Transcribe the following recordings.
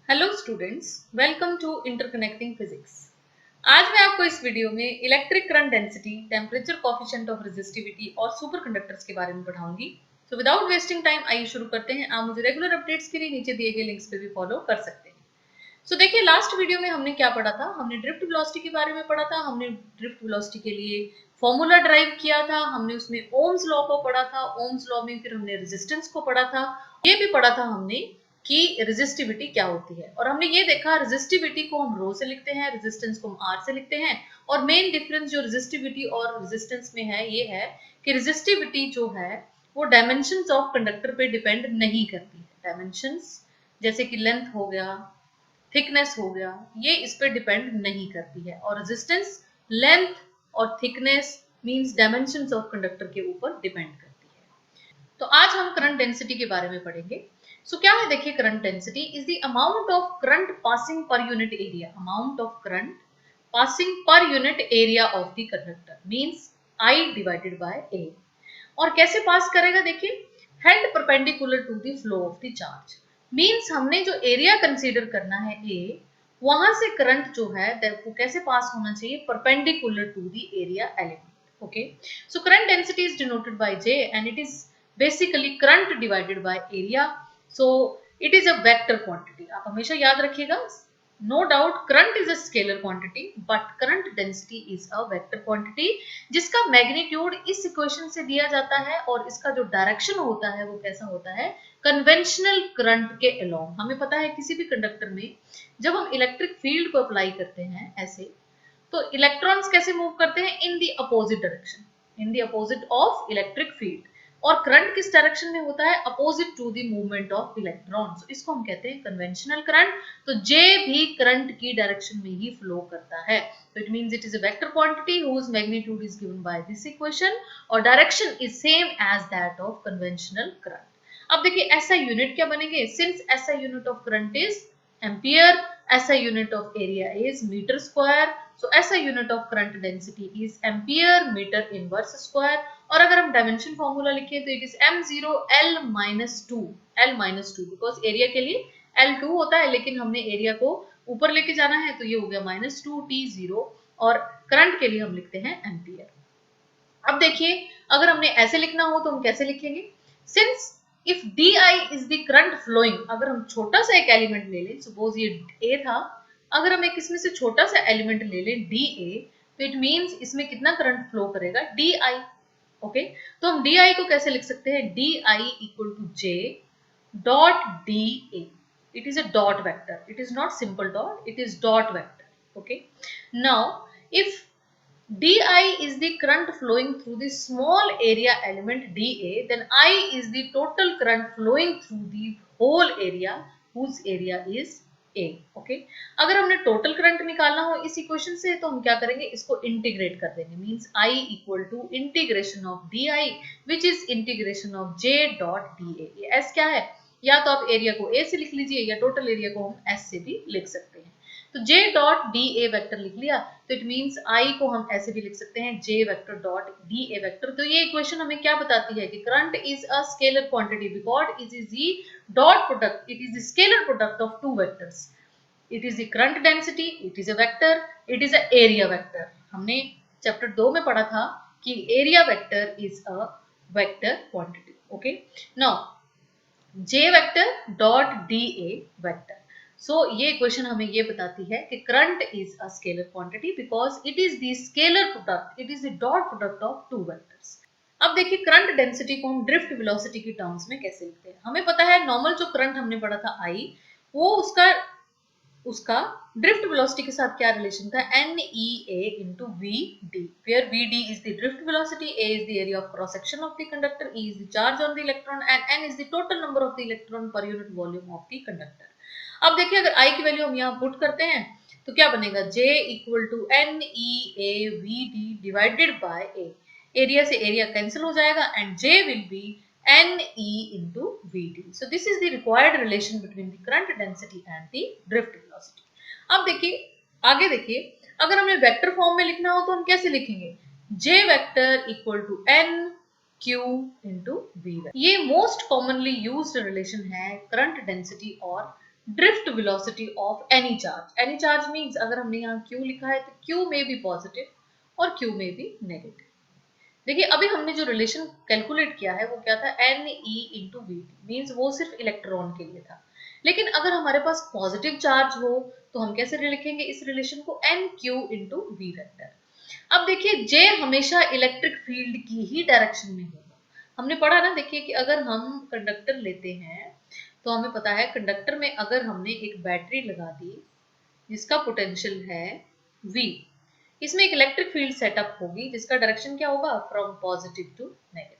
Hello students, welcome to interconnecting physics. आज मैं आपको इस वीडियो में electric current density, temperature coefficient of resistivity और सुपर कंडक्टर्स के बारे में पढ़ाऊंगी। तो विदाउट वेस्टिंग टाइम आइए शुरू करते हैं। आप मुझे रेगुलर अपडेट्स के लिए नीचे दिए गए लिंक्स पे भी फॉलो कर सकते हैं। देखिए, लास्ट वीडियो में हमने क्या पढ़ा था। हमने ड्रिफ्ट वेलोसिटी के बारे में पढ़ा था। हमने ड्रिफ्ट वेलोसिटी के लिए फॉर्मूला ड्राइव किया था। हमने उसमें ओम्स लॉ को पढ़ा था। ओम्स लॉ में फिर हमने रेजिस्टेंस को पढ़ा था। ये भी पढ़ा था हमने कि रेजिस्टिविटी क्या होती है, और हमने ये देखा रेजिस्टिविटी को हम रो से लिखते हैं, रेजिस्टेंस को हम आर से लिखते हैं। और मेन डिफरेंस जो रेजिस्टिविटी और रेजिस्टेंस में है ये है कि रेजिस्टिविटी जो है वो डायमेंशंस ऑफ कंडक्टर पे डिपेंड नहीं करती है। डायमेंशंस जैसे कि लेंथ हो गया, थिकनेस हो गया, ये इस पे डिपेंड नहीं करती है। और रेजिस्टेंस लेंथ और thickness means dimensions of conductor के ऊपर डिपेंड करती है। तो आज हम करंट डेंसिटी के बारे में पढ़ेंगे। क्या है, देखिए, current density is the amount of current passing per unit area. Amount of current passing per unit area of the conductor means I divided by A. और कैसे पास करेगा, देखिए, held perpendicular to the flow of the charge. Means हमने जो area consider करना है ए, वहां से करंट जो है वो कैसे पास होना चाहिए, perpendicular to the area element. Okay, so current density is denoted by J and it is basically current divided by area. So it is a vector quantity. आप हमेशा याद रखिएगा, no doubt current is a scalar quantity but current density is a vector quantity, जिसका magnitude इस equation से दिया जाता है और इसका जो डायरेक्शन होता है वो कैसा होता है, कन्वेंशनल करंट के अलोंग। हमें पता है किसी भी कंडक्टर में जब हम इलेक्ट्रिक फील्ड को अप्लाई करते हैं ऐसे, तो इलेक्ट्रॉन्स कैसे मूव करते हैं, in the opposite direction, in the opposite of electric field. और करंट किस डायरेक्शन में होता है, opposite to the movement of electrons. इसको हम कहते हैं कन्वेंशनल करंट। तो J भी करंट की डायरेक्शन में ही फ्लो करता है। तो it means it is a vector quantity whose magnitude is given by this equation और direction is same as that of conventional current. अब देखिए ऐसा यूनिट क्या बनेंगे, since SI unit of current is ampere, SI unit of area is metre square, so SI unit of current density is ampere metre inverse square. और अगर हम dimension formula लिखें तो it is m0 l-2 because area के लिए L2 होता है, लेकिन हमने एरिया को ऊपर लेके जाना है तो ये हो गया -2t0, और करंट के लिए हम लिखते हैं एम्पियर। अब देखिए, अगर हमने ऐसे लिखना हो तो हम कैसे लिखेंगे, since if di is the current flowing, अगर हम छोटा सा एक एलिमेंट ले लें, सपोज ये a था, अगर हम एक इसमें से छोटा सा एलिमेंट ले लें da, तो इट मींस इसमें कितना करंट फ्लो करेगा, di। ओके, तो हम di को कैसे लिख सकते हैं, di equal to j dot da। it is a dot vector, it is not simple dot, it is dot vector. Okay, now if di is the current flowing through the small area element da, then I is the total current flowing through the whole area whose area is a. Okay, अगर हमने total current निकालना हो इस equation से तो हम क्या करेंगे, इसको इंटीग्रेट कर देंगे, means I equal to integration of di which is integration of j dot da। ये s क्या है, या तो आप एरिया को a से लिख लीजिए या टोटल एरिया को हम s से भी लिख सकते हैं। तो j डॉट da वेक्टर लिख लिया, तो इट मींस I को हम ऐसे भी लिख सकते हैं j vector dot da vector. तो ये इक्वेशन हमें क्या बताती है कि current is a scalar quantity because it is the dot product, it is the scalar product of two vectors. It is the current density, it is a vector, it is a area vector. हमने chapter 2 में पढ़ा था कि area vector is a vector quantity. Okay, now j vector dot da vector. सो ये equation हमें ये बताती है कि current is a scalar quantity because it is the scalar product, it is the dot product of two vectors. अब देखिए, current density को हम ड्रिफ्ट वेलोसिटी की टर्म्स में कैसे लिखते हैं। हमें पता है नॉर्मल जो करंट हमने पढ़ा था I, वो उसका ड्रिफ्ट वेलोसिटी के साथ क्या रिलेशन था, NEA into VD, where VD is the drift velocity, A is the area of cross section of the conductor, E is the charge on the electron and N is the total number of the electron per unit volume of the conductor. अब देखिए, अगर I की value हम यहाँ put करते हैं तो क्या बनेगा, J equal to NEA VD divided by A। Area से एरिया कैंसिल हो जाएगा and J will be NE into VD. So this is the required relation between the current density and the drift velocity. अब देखिए, आगे देखिए, अगर हमें vector form में लिखना हो तो हम कैसे लिखेंगे, J vector equal to N Q into V। ये मोस्ट कॉमनली यूज्ड रिलेशन है करंट डेंसिटी और drift velocity of any charge. Any charge means अगर हमने यहाँ Q लिखा है तो Q में भी पॉजिटिव और Q में भी नेगेटिव। देखिए अभी हमने जो रिलेशन कैलकुलेट किया है वो क्या था, NE इंटू वी मीन्स वो सिर्फ इलेक्ट्रॉन के लिए था। लेकिन अगर हमारे पास पॉजिटिव चार्ज हो तो हम कैसे लिखेंगे इस रिलेशन को, NQ इंटू वी वेक्टर। अब देखिए J हमेशा इलेक्ट्रिक फील्ड की ही डायरेक्शन में होगा। हमने पढ़ा ना, देखिए कि अगर हम कंडक्टर लेते हैं तो हमें पता है कंडक्टर में अगर हमने एक बैटरी लगा दी जिसका पोटेंशियल है V, इसमें एक इलेक्ट्रिक फील्ड सेटअप होगी जिसका डायरेक्शन क्या होगा, from positive to negative.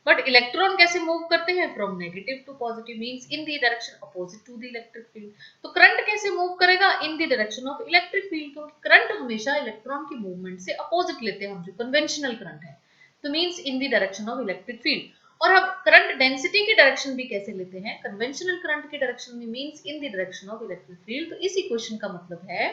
But electron कैसे मूव करते हैं, from negative to positive means in the direction opposite to the electric field. तो करंट कैसे मूव करेगा, in the direction of electric field, क्योंकि करंट हमेशा इलेक्ट्रॉन की मूवमेंट से अपोजिट लेते हैं हम, जो कन्वेंशनल करंट है, तो means in the direction of electric field. और हम करंट डेंसिटी की डायरेक्शन भी कैसे लेते हैं, कन्वेंशनल करंट की डायरेक्शन में means in the direction of electric field. तो इस इक्वेशन का मतलब है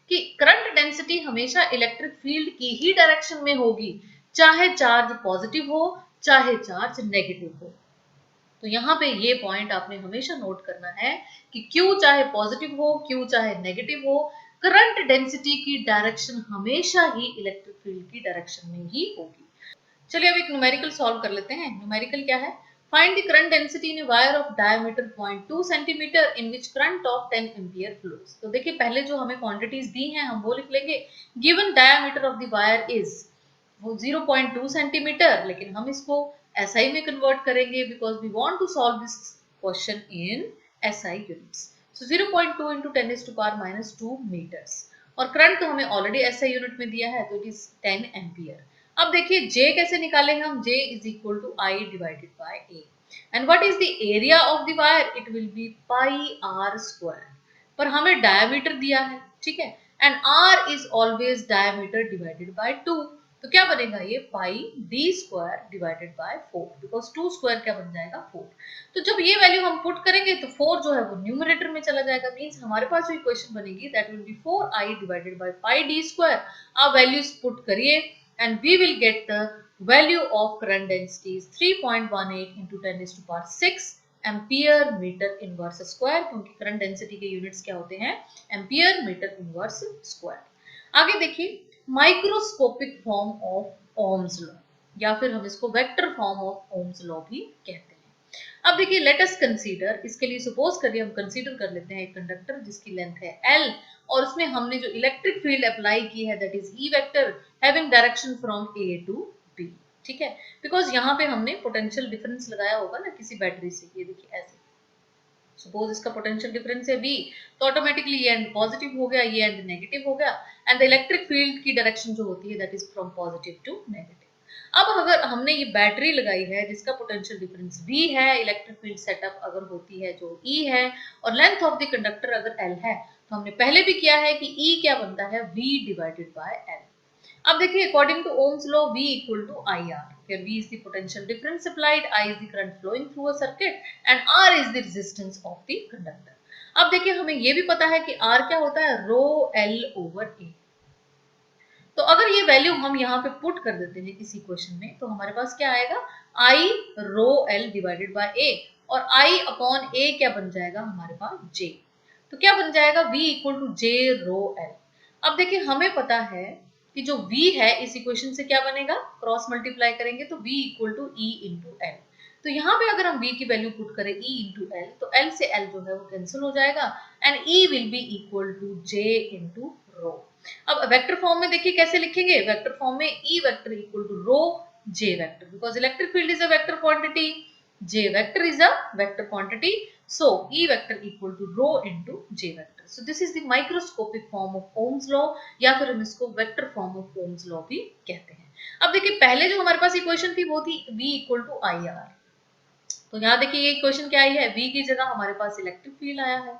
कि करंट डेंसिटी हमेशा इलेक्ट्रिक फील्ड की ही डायरेक्शन में होगी, चाहे चार्ज पॉजिटिव हो चाहे चार्ज नेगेटिव हो। तो यहाँ पे ये पॉइंट आपने हमेशा नोट करना है कि Q चाहे पॉजिटिव हो Q चाहे नेगेटिव हो, करंट डेंसिटी की डायरेक्शन हमेशा ही इलेक्ट्रिक फील्ड की डायरेक्शन में ही होगी। चलिए अब एक न्यूमेरिकल सॉल्व कर लेते हैं। न्यूमेरिकल क्या है, find the current density in wire of diameter 0.2 centimetre in which current of 10 ampere flows. तो देखिए पहले जो हमें क्वांटिटीज दी हैं हम वो लिख लेंगे। Given diameter of the wire is वो 0.2 सेंटीमीटर, लेकिन हम इसको SI में कन्वर्ट करेंगे because we want to solve this question in SI units. So 0.2 into 10⁻⁻2 metres, और करंट तो हमें ऑलरेडी SI यूनिट में दिया है तो इट इज 10 एम्पियर। अब देखिए J कैसे निकालेंगे हम, J is equal to I divided by A, and what is the area of the wire, it will be pi R square, पर हमें डायमीटर दिया है, ठीक है, and R is always diameter divided by 2, तो क्या बनेगा ये pi D square divided by 4, because 2 square क्या बन जाएगा 4। तो जब ये वैल्यू हम पुट करेंगे तो 4 जो है वो न्यूमरेटर में चला जाएगा, मींस हमारे पास जो इक्वेशन बनेगी that will be 4i divided by pi D square. आप वैल्यूज पुट करिए and we will get the value of current density 3.18 into 10⁶ ampere metre inverse square, क्योंकि करंट डेंसिटी के यूनिट्स क्या होते हैं, एम्पियर मीटर इनवर्स स्क्वायर। आगे देखिए microscopic form of Ohm's law, या फिर हम इसको vector form of Ohm's law भी कहते हैं। अब देखिए लेट अस कंसीडर, इसके लिए सपोज करिए हम कंसीडर कर लेते हैं एक कंडक्टर जिसकी लेंथ है L, और उसमें हमने जो इलेक्ट्रिक फील्ड अप्लाई की है that is E vector having direction from A to B, ठीक है, बिकॉज यहाँ पे हमने पोटेंशियल डिफरेंस लगाया होगा ना किसी बैटरी से, ये देखिए ऐसे, सपोज इसका पोटेंशियल डिफरेंस है V, तो ऑटोमेटिकली ये एंड पॉजिटिव हो गया, ये एंड नेगेटिव हो गया, एंड द इलेक्ट्रिक फील्ड की डायरेक्शन जो होती है that is from positive to negative. अब अगर हमने ये बैटरी लगाई है जिसका पोटेंशियल डिफरेंस V है, इलेक्ट्रिक फील्ड सेटअप अगर होती है जो E है, और लेंथ ऑफ द कंडक्टर अगर L है, तो हमने पहले भी किया है कि E क्या बनता है, V डिवाइडेड बाय L। अब देखिए according to Ohm's law V equal to IR, where V is the potential difference applied, I is the current flowing through a circuit and R is the resistance of the conductor। अब देखिए हमें ये भी पता है कि R क्या होता है, रो L ओवर A। तो अगर ये वैल्यू हम यहाँ पे पुट कर देते हैं इस इक्वेशन में, तो हमारे पास क्या आएगा, I rho L divided by A, और I अपॉन A क्या बन जाएगा हमारे पास J, तो क्या बन जाएगा V equal to J rho L। अब देखिए हमें पता है कि जो V है इस इक्वेशन से क्या बनेगा, क्रॉस मल्टीप्लाई करेंगे तो V equal to E into L। तो यहाँ पे अगर हम V की वैल्यू पुट करें E इंटू L, तो L से L जो है वो कैंसिल हो जाएगा, and E will be equal to J into rho. अब वेक्टर फॉर्म में देखिए कैसे लिखेंगे, वेक्टर फॉर्म में E vector equal to rho J vector, because electric field is a vector quantity, J vector is a vector quantity, so E vector equal to rho into J vector। So this is the microscopic form of Ohm's law, या फिर हम इसको vector form of Ohm's law भी कहते हैं। अब देखिए पहले जो हमारे पास इक्वेशन थी वो थी V इक्वल टू IR, तो यहाँ देखिए ये इक्वेशन क्या आई है, V की जगह हमारे पास इलेक्ट्रिक फील्ड आया है,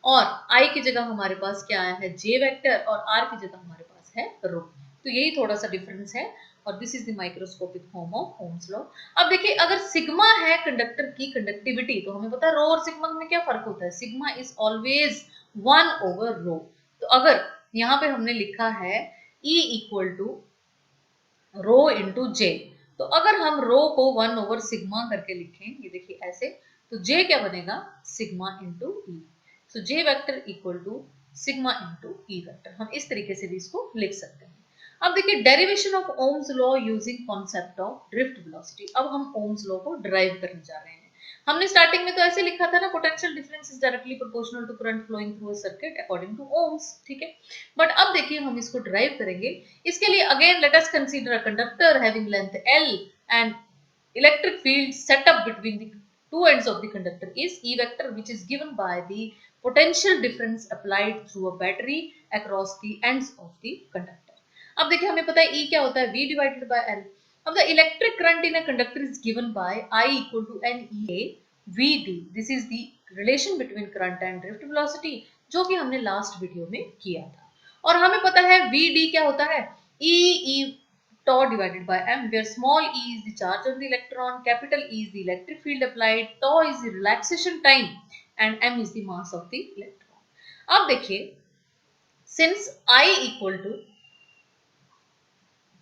और I की जगह हमारे पास क्या आया है, J वेक्टर, और R की जगह हमारे पास है रो। तो यही थोड़ा सा डिफरेंस है, और this is the microscopic form of Ohm's law. अब देखिए अगर सिग्मा है कंडक्टर की कंडक्टिविटी, तो हमें पता है रो और सिग्मा में क्या फर्क होता है, sigma is always 1 over rho. तो अगर यहाँ पे हमने लिखा है E equal to rho into J, तो अगर हम रो को 1 ओवर सिग्मा करके लिखें, ये देखिए ऐसे, तो J क्या बनेगा, sigma into E। So J vector equal to sigma into E vector. हम इस तरीके से भी इसको लिख सकते हैं। अब देखिए derivation of Ohm's law using concept of drift velocity. अब हम ओम्स लॉ को डिराइव करने जा रहे हैं। हमने स्टार्टिंग में तो ऐसे लिखा था ना, potential difference is directly proportional to current flowing through a circuit according to Ohm's, ठीक है। बट अब देखिए हम इसको डिराइव करेंगे। इसके लिए again let us consider a conductor having length L and electric field set up between the two ends of the conductor is E vector, which is given by the potential difference applied through a battery across the ends of the conductor. अब देखिए हमें पता है E क्या होता है, V divided by L. अब the electric current in a conductor is given by I equal to NEA VD. This is the relation between current and drift velocity जो कि हमने लास्ट वीडियो में किया था। और हमें पता है VD क्या होता है, E tau divided by m, where small e is the charge on the electron, capital E is the electric field applied, tau is the relaxation time and m is the mass of the electron. अब देखिए since I equal to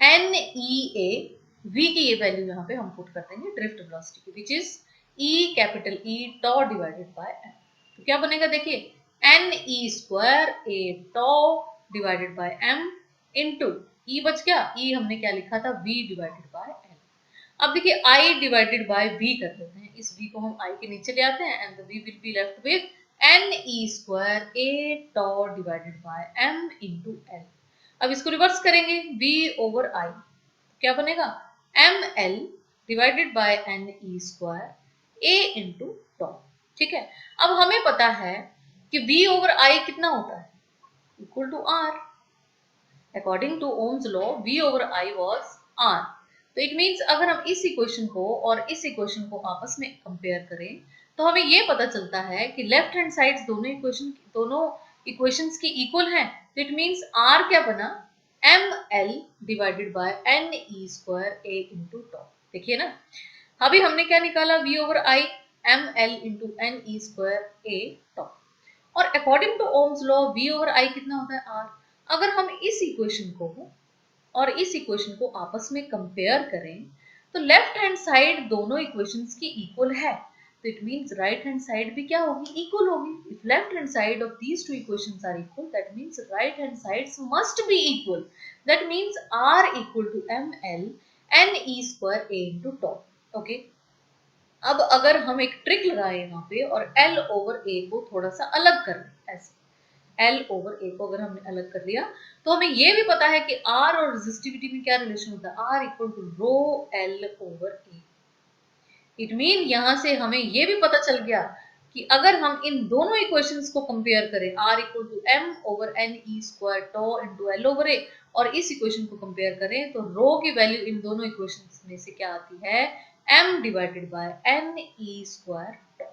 NEA, v की ये value यहाँ पे हम put कर देंगे drift velocity की, which is E capital E tau divided by m. तो क्या बनेगा देखिए NE square A tau divided by m into E बच गया, E हमने क्या लिखा था V डिवाइडेड बाय L। अब देखिए I डिवाइडेड बाय V कर देते हैं, इस V को हम I के नीचे ले आते हैं and the V will be left with NE square A tau divided by M into L। अब इसको रिवर्स करेंगे V ओवर I, क्या बनेगा ML divided by NE square A into tau, ठीक है। अब हमें पता है कि V ओवर I कितना होता है, equal to R। According to Ohm's law, V over I was R. तो इट मीन्स अगर हम इस इक्वेशन को और इस इक्वेशन को आपस में कंपेयर करें तो हमें ये पता चलता है कि लेफ्ट हैंड साइड्स दोनों इक्वेशंस की इक्वल हैं। तो इट मीन्स R क्या बना, ML divided by NE square A into tau. देखिए ना, अभी हमने क्या निकाला, V over I ML into NE square A tau. और according to Ohm's law V over I कितना होता है R। अगर हम इस इक्वेशन को और इस इक्वेशन को आपस में कंपेयर करें तो लेफ्ट हैंड साइड दोनों इक्वेशंस की इक्वल है, तो it means right hand side भी क्या होगी, इक्वल होगी। If left hand side of these two equations are equal, that means right hand sides must be equal. That means R equal to ML NE square A into tau. Okay, अब अगर हम एक trick लगाए यहाँ पे और L over A को थोड़ा सा अलग कर लें, ऐसे L ओवर A को अगर हमने अलग कर लिया तो हमें ये भी पता है कि R और रेजिस्टिविटी में क्या रिलेशन होता है, R equal to rho L over A। It mean यहां से हमें ये भी पता चल गया कि अगर हम इन दोनों इक्वेशंस को कंपेयर करें, R equal to M over NE square tau into L over A, और इस इक्वेशन को कंपेयर करें तो रो की वैल्यू इन दोनों इक्वेशंस में से क्या आती है, M divided by NE square tau.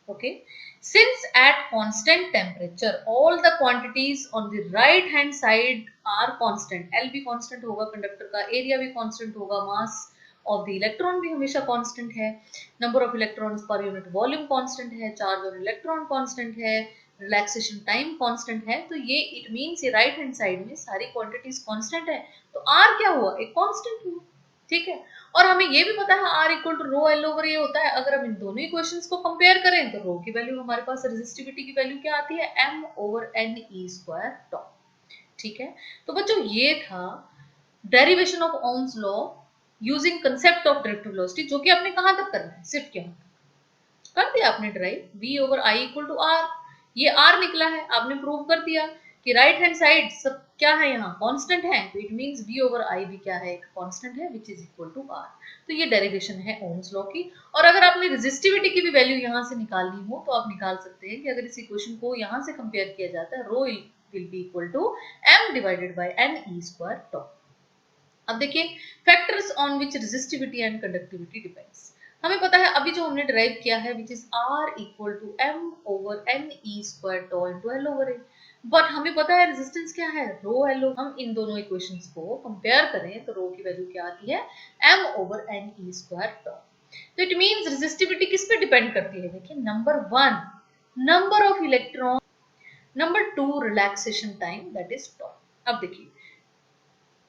Okay, since at constant temperature all the quantities on the right hand side are constant, L भी constant होगा कंडक्टर का, एरिया भी constant होगा, मास ऑफ द इलेक्ट्रॉन भी हमेशा कांस्टेंट है, number of electrons per unit volume constant है, charge on electron constant है, रिलैक्सेशन टाइम कांस्टेंट है। तो ये इट मींस ये राइट हैंड साइड में सारी क्वांटिटीज कांस्टेंट है, तो R क्या हुआ, एक कांस्टेंट हुआ, ठीक है। और हमें ये भी पता है R equal to rho L over A होता है। अगर हम इन दोनों इक्वेशंस को कंपेयर करें तो रो की वैल्यू हमारे पास रेजिस्टिविटी की वैल्यू क्या आती है, M ओवर NE स्क्वायर टॉ, ठीक है। तो बच्चों ये था derivation of Ohm's law using concept of drift velocity, जो कि आपने कहां तक करना है, सिर्फ क्या कर दिया आपने derive, V over I equal to R, ये R निकला है, आपने प्रूव कर दिया कि राइट हैंड साइड सब क्या है यहाँ कांस्टेंट है, तो it means V over I भी क्या है, एक कांस्टेंट है which is equal to R। तो ये डेरिवेशन है ओम्स लॉ की। और अगर आपने रेजिस्टिविटी की भी वैल्यू यहाँ से निकालनी हो तो आप निकाल सकते हैं कि अगर इस इक्वेशन को यहाँ से कंपेयर किया जाता है, rho will be equal to M divided by NE square tau. अब देखिए factors on which resistivity and conductivity depends. हमें पता है अभी जो हमने डिराइव किया है which is R equal to M over NE square tau into L over A, but हमें पता है रेजिस्टेंस क्या है, रो L। हम इन दोनों इक्वेशंस को कंपेयर करें तो रो की वैल्यू क्या आती है, M ओवर NE स्क्वायर टॉ। तो इट मींस रेजिस्टिविटी किस पे डिपेंड करती है, देखिए number 1 number of electron, number 2 relaxation time that is tau. अब देखिए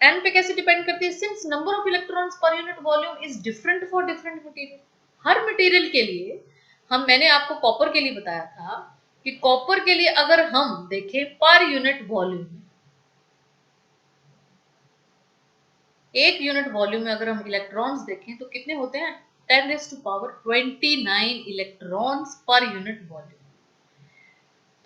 N पे कैसे डिपेंड करती है, since number of electrons per unit volume is different for different material. हर मटेरियल के लिए मैंने आपको कॉपर के लिए बताया था कि कॉपर के लिए अगर हम देखें पर यूनिट वॉल्यूम में, एक यूनिट वॉल्यूम में अगर हम इलेक्ट्रॉन्स देखें तो कितने होते हैं 10⁻29 इलेक्ट्रॉन्स पर यूनिट वॉल्यूम।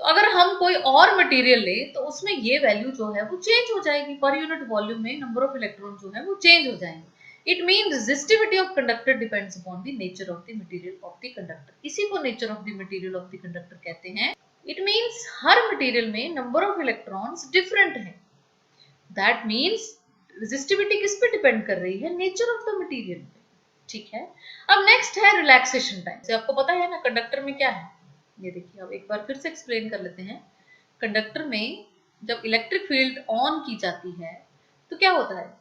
तो अगर हम कोई और मटेरियल ले तो उसमें ये वैल्यू जो है वो चेंज हो जाएगी, पर यूनिट वॉल्यूम में नंबर ऑफ इलेक्ट्रॉन जो है वो चेंज हो जाएंगे। It mean resistivity of conductor depends upon the nature of the material of the conductor. इसी को nature of the material of the conductor कहते हैं। इट मीन्स हर मटेरियल में नंबर ऑफ इलेक्ट्रॉन्स डिफरेंट है। That means resistivity किस पे depend कर रही है, नेचर ऑफ द मटेरियल पे। ठीक है, अब नेक्स्ट है रिलैक्सेशन टाइम। से आपको पता है ना कंडक्टर में क्या है, ये देखिए अब एक बार फिर से एक्सप्लेन कर लेते हैं। कंडक्टर में जब इलेक्ट्रिक फील्ड ऑन की जाती है तो क्या होता है,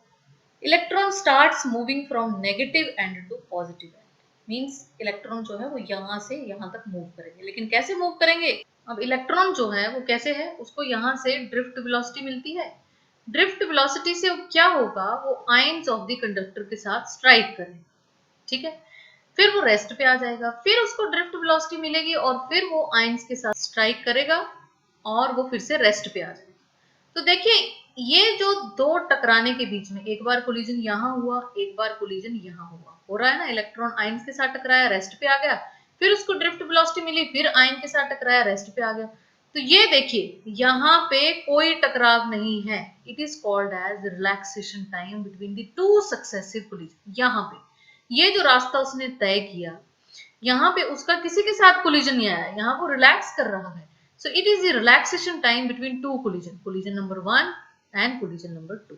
electron starts moving from negative end to positive end. Means electron जो है वो यहां से यहां तक मूव करेंगे, लेकिन कैसे मूव करेंगे। अब इलेक्ट्रॉन जो है वो कैसे है, उसको यहां से ड्रिफ्ट वेलोसिटी मिलती है। ड्रिफ्ट वेलोसिटी से क्या होगा, वो आयंस ऑफ द कंडक्टर के साथ स्ट्राइक करेंगे। ठीक है, फिर वो रेस्ट पे आ जाएगा, फिर उसको ड्रिफ्ट वेलोसिटी मिलेगी और फिर वो आयंस के साथ स्ट्राइक करेगा और वो फिर से रेस्ट पे आ जाएगा। तो देखिए ये जो दो टकराने के बीच में, एक बार कोलिजन यहां हुआ, एक बार कोलिजन यहां हुआ, हो रहा है ना। इलेक्ट्रॉन आयंस के साथ टकराया, रेस्ट पे आ गया, फिर उसको ड्रिफ्ट वेलोसिटी मिली, फिर आयन के साथ टकराया, रेस्ट पे आ गया। तो ये देखिए यहाँ पे कोई टकराव नहीं है। It is called age relaxation time between the two successive collision. यहाँ पे ये जो रास्ता उसने तय किया, यहाँ पे उसका किसी के साथ कोलिजन नहीं आया, यहाँ वो रिलैक्स कर रहा है। So it is the relaxation time between two collision, collision number 1 and collision number 2।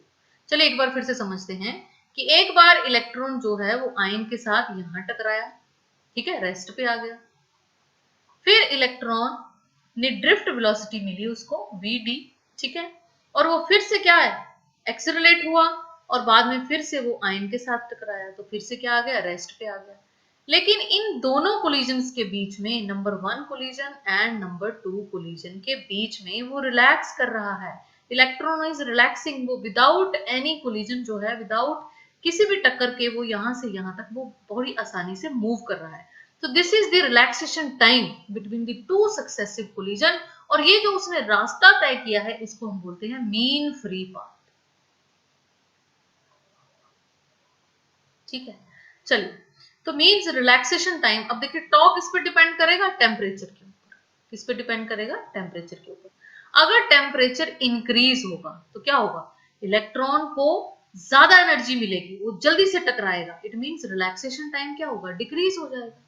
चलिए एक बार फिर से समझते हैं कि एक बार इलेक्ट्रॉन जो है वो आयन के साथ यहां टकराया, ठीक है, रेस्ट पे आ गया, फिर इलेक्ट्रॉन ने ड्रिफ्ट वेलोसिटी मिली उसको vd, ठीक है, और वो फिर से क्या है, एक्सेलरेट हुआ और बाद में फिर से वो आयन के साथ टकराया, तो फिर से क्या आ गया, रेस्ट पे आ गया। लेकिन इन दोनों कोलिजन्स के बीच में, number 1 collision and number 2 collision के बीच में वो रिलैक्स कर रहा है। इलेक्ट्रॉन इज रिलैक्सिंग, वो विदाउट एनी कोलिजन जो है, विदाउट किसी भी टक्कर के, वो यहां से यहां तक वो बड़ी आसानी से मूव कर रहा है। तो this is the relaxation time between the two successive collision. और ये जो उसने रास्ता तय किया है इसको हम बोलते हैं मीन फ्री पाथ। ठीक है, चलिए, तो मीन्स रिलैक्सेशन टाइम। अब देखिए टॉ किस पे डिपेंड करेगा, टेम्परेचर के ऊपर। किस पे डिपेंड करेगा, टेम्परेचर के ऊपर। अगर टेम्परेचर इंक्रीज होगा तो क्या होगा, इलेक्ट्रॉन को ज्यादा एनर्जी मिलेगी, वो जल्दी से टकराएगा। इट मीन्स रिलैक्सेशन टाइम क्या होगा, डिक्रीज हो जाएगा।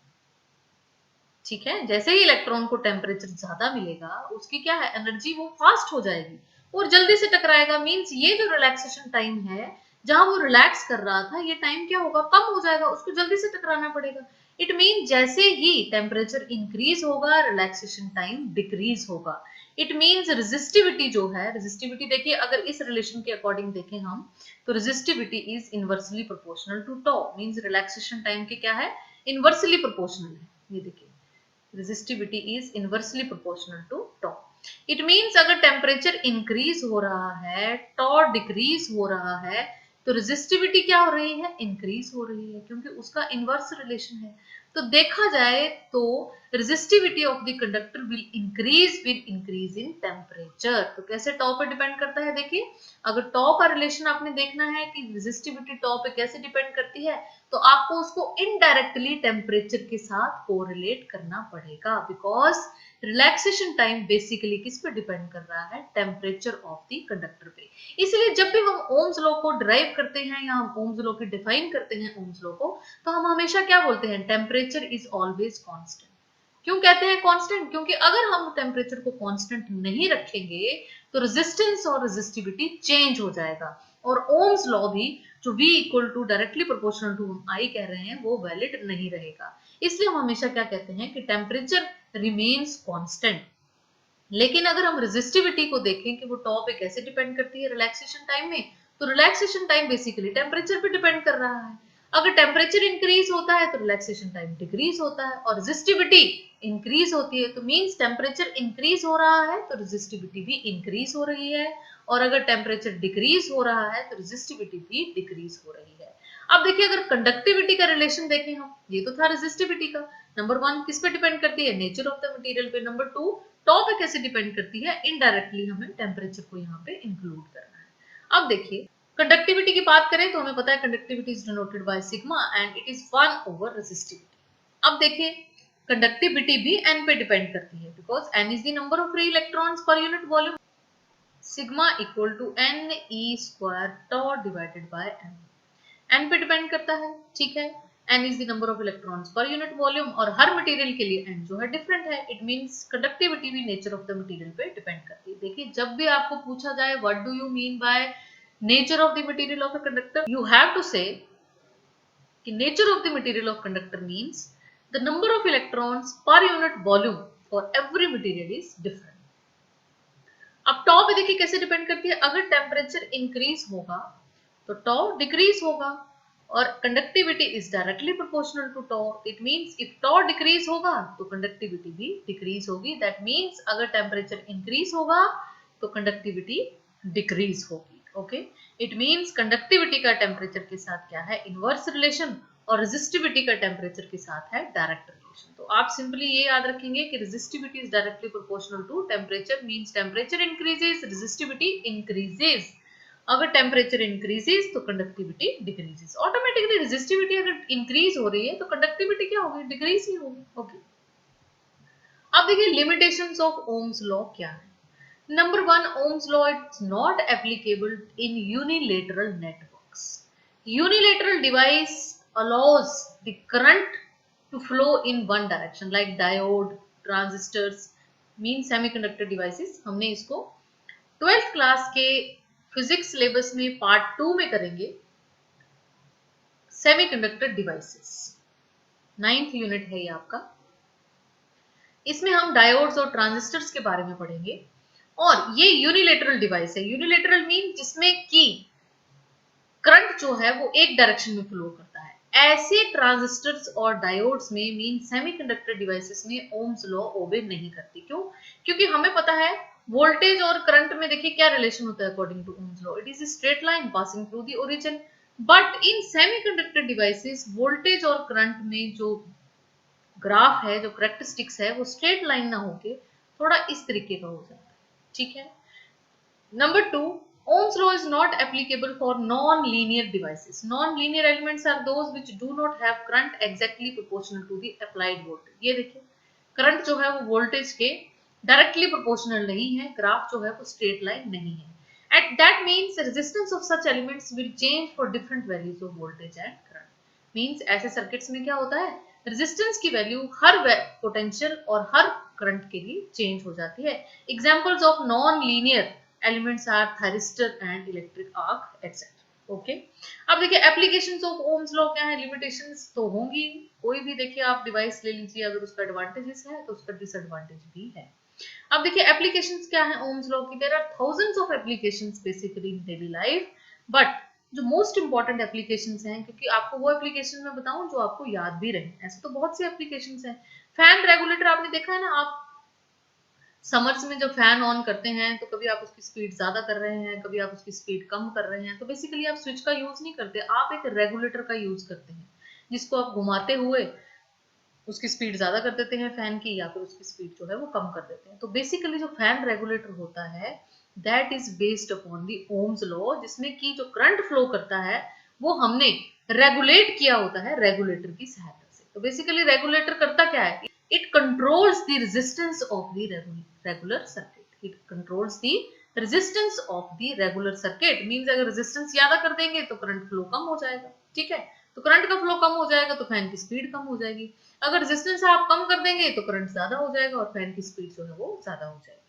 ठीक है, जैसे ही इलेक्ट्रॉन को टेम्परेचर ज्यादा मिलेगा, उसकी क्या है, एनर्जी वो फास्ट हो जाएगी और जल्दी से टकराएगा। मींस ये जो रिलैक्सेशन टाइम है, जहां वो रिलैक्स कर रहा था, ये टाइम क्या होगा, कम हो जाएगा, उसको जल्दी से टकराना पड़ेगा। इट मीन जैसे ही टेम्परेचर इंक्रीज होगा, रिलैक्सेशन टाइम डिक्रीज होगा। इट मीन्स रेजिस्टिविटी जो है, रेजिस्टिविटी देखिए अगर इस रिलेशन के अकॉर्डिंग देखें हम, तो resistivity is inversely proportional to tau. Means relaxation time के क्या है, इनवर्सली प्रोपोर्शनल है। ये देखिए resistivity is inversely proportional to tau. It means अगर टेम्परेचर इंक्रीज हो रहा है, tau डिक्रीज हो रहा है, तो रेजिस्टिविटी क्या हो रही है, इंक्रीज हो रही है, क्योंकि उसका इनवर्स रिलेशन है। तो देखा जाए तो resistivity of the conductor will increase with increase in temperature. तो कैसे टॉ पे डिपेंड करता है, देखिए अगर टॉ का रिलेशन आपने देखना है कि रेजिस्टिविटी टॉ पे कैसे डिपेंड करती है, तो आपको उसको इनडायरेक्टली टेम्परेचर के साथ कोरिलेट करना पड़ेगा। बिकॉज रिलैक्सेशन टाइम बेसिकली किस पे डिपेंड कर रहा है, टेम्परेचर ऑफ द कंडक्टर पे। इसलिए जब भी हम ओम्स लॉ को ड्राइव करते हैं या हम ओम्स लॉ की डिफाइन करते हैं ओम्स लॉ को, तो हम हमेशा क्या बोलते हैं, टेम्परेचर इज ऑलवेज कांस्टेंट। क्यों कहते हैं कांस्टेंट, क्योंकि अगर हम टेम्परेचर को कांस्टेंट नहीं रखेंगे तो रेजिस्टेंस और रेजिस्टिविटी चेंज हो जाएगा। और ओम्स लॉ भी जो V equal to directly proportional to हम I कह रहे हैं, वो वैलिड नहीं रहेगा। इसलिए हम हमेशा क्या कहते हैं कि टेम्परेचर रिमेन्स कांस्टेंट। लेकिन अगर हम रेजिस्टिविटी को देखें कि वो टॉ पे कैसे डिपेंड करती है रिलैक्सेशन टाइम में, तो रिलैक्सेशन टाइम बेसिकली टेम्परेचर पे डिपेंड कर रहा है। अगर टेम्परेचर इंक्रीज होता है तो रिलैक्सेशन टाइम डिक्रीज होता है, और रेजिस्टिविटी इंक्रीज होती है तो मींस टेम्परेचर इंक्रीज हो रहा है तो रेजिस्टिविटी भी इंक्रीज हो रही है, और अगर टेम्परेचर डिक्रीज हो रहा है तो रेजिस्टिविटी भी डिक्रीज हो रही है। अब देखिए अगर कंडक्टिविटी का रिलेशन देखें हम, ये तो था रेजिस्टिविटी का। नंबर 1 किस पे डिपेंड करती है, नेचर ऑफ द मटेरियल पे, नंबर 2 टॉ पे कैसे डिपेंड करती है, इनडायरेक्टली हमें टेम्परेचर को यहाँ पे इंक्लूड करना है। अब देखिए कंडक्टिविटी की बात करें तो हमें पता है conductivity is denoted by sigma and it is 1 over resistivity. अब देखिए कंडक्टिविटी भी n पे डिपेंड करती है because n is the number of free electrons per unit volume, sigma equal to n e square tau divided by m, n पे depend करता है, ठीक है। n is the number of electrons per unit volume और हर material के लिए n जो है डिफरेंट है, इट मींस कंडक्टिविटी भी नेचर ऑफ द मटेरियल पे डिपेंड करती है। देखिए जब भी आपको पूछा जाए what do you mean by nature of the material of a conductor, you have to say कि nature of the material of conductor means the number of electrons per unit volume for every material is different. अब tau पे देखिए कैसे depend करती है, अगर temperature increase होगा तो टॉ डिक्रीज होगा और conductivity is directly proportional to tau, it means if tau decrease होगा तो कंडक्टिविटी भी डिक्रीज होगी, दैट मींस अगर टेम्परेचर इंक्रीज होगा तो कंडक्टिविटी डिक्रीज होगी। ओके, इट मींस कंडक्टिविटी का टेम्परेचर के साथ क्या है, इनवर्स रिलेशन, और रेजिस्टिविटी का टेम्परेचर के साथ है डायरेक्ट रिलेशन। तो आप सिंपली ये याद रखेंगे कि resistivity is directly proportional to temperature, means temperature increases resistivity increases, अगर टेम्परेचर इंक्रीजेस तो कंडक्टिविटी डिक्रीजेस। ऑटोमेटिकली रेजिस्टिविटी अगर इंक्रीज हो रही है तो कंडक्टिविटी क्या होगी, डिक्रीज ही होगी। ओके, अब देखिए लिमिटेशंस ऑफ ओम्स लॉ क्या है। Number 1, Ohm's law it's not applicable in unilateral networks. Unilateral device allows the current to flow in one direction like diode, transistors, mean semiconductor devices। हमने इसको 12th class के physics syllabus में part 2 में करेंगे, semiconductor devices 9th unit है ये आपका। इसमें हम डायोड्स और ट्रांजिस्टर्स के बारे में पढ़ेंगे और ये यूनिलेटरल डिवाइस है। यूनिलेटरल मीन जिसमें की करंट जो है वो एक डायरेक्शन में फ्लो करता है। ऐसे ट्रांजिस्टर्स और डायोड्स में मीन सेमीकंडक्टर डिवाइसेस में ओम्स लॉ ओबे नहीं करती। क्यों? क्योंकि हमें पता है वोल्टेज और करंट में देखिए क्या रिलेशन होता है according to Ohm's law, it is straight line passing through the origin. But in semiconductor devices voltage और करंट में जो ग्राफ है, जो करेक्टरिस्टिक्स है, वो स्ट्रेट लाइन ना होके थोड़ा इस तरीके का हो जाता है, ठीक है। Number 2, Ohm's law is not applicable for non-linear devices. Non-linear elements are those which do not have current exactly proportional to the applied voltage. ये देखिए करंट जो है वो वोल्टेज के डायरेक्टली प्रोपोर्शनल नहीं है, ग्राफ जो है वो स्ट्रेट लाइन नहीं है। At that means the resistance of such elements will change for different values of voltage and current. Means ऐसे सर्किट्स में क्या होता है, रेजिस्टेंस की वैल्यू हर पोटेंशियल और हर करंट के लिए चेंज हो जाती है। Examples of non linear elements are thyristor and electric arc etcetera. Okay, अब देखिए एप्लीकेशंस ऑफ ओम्स लॉ क्या है। लिमिटेशंस तो होंगी, कोई भी देखिए आप डिवाइस ले लीजिए, अगर उसका एडवांटेजेस है तो उसका डिसएडवांटेज भी है। अब देखिए एप्लीकेशंस क्या है ओम्स लॉ की। There are thousands of applications basically in daily life, but जो मोस्ट इंपॉर्टेंट एप्लीकेशंस हैं, क्योंकि आपको वो एप्लीकेशन में बताऊं जो आपको याद भी रहे, ऐसे तो बहुत सी एप्लीकेशंस हैं। फैन रेगुलेटर आपने देखा है ना, आप समर्स में जब फैन ऑन करते हैं तो कभी आप उसकी स्पीड ज्यादा कर रहे हैं, कभी आप उसकी स्पीड कम कर रहे हैं, तो बेसिकली आप स्विच का यूज नहीं करते, आप एक रेगुलेटर का यूज करते हैं, जिसको आप घुमाते हुए उसकी स्पीड ज्यादा कर देते हैं फैन की, या फिर उसकी स्पीड जो है वो कम कर देते हैं। तो बेसिकली जो फैन रेगुलेटर होता है that is based upon the Ohm's law, जिसमें कि जो करंट फ्लो करता है वो हमने रेगुलेट किया होता है रेगुलेटर की सहायता से। तो बेसिकली रेगुलेटर करता क्या है, it controls the resistance of the regular circuit. It controls the resistance of the regular circuit. Means अगर resistance ज्यादा कर देंगे तो करंट फ्लो कम हो जाएगा, ठीक है। तो करंट का फ्लो कम हो जाएगा तो फैन की स्पीड कम हो जाएगी। अगर रेजिस्टेंस आप कम कर देंगे तो करंट ज्यादा हो जाएगा और फैन की स्पीड जो है वो ज्यादा हो जाएगी।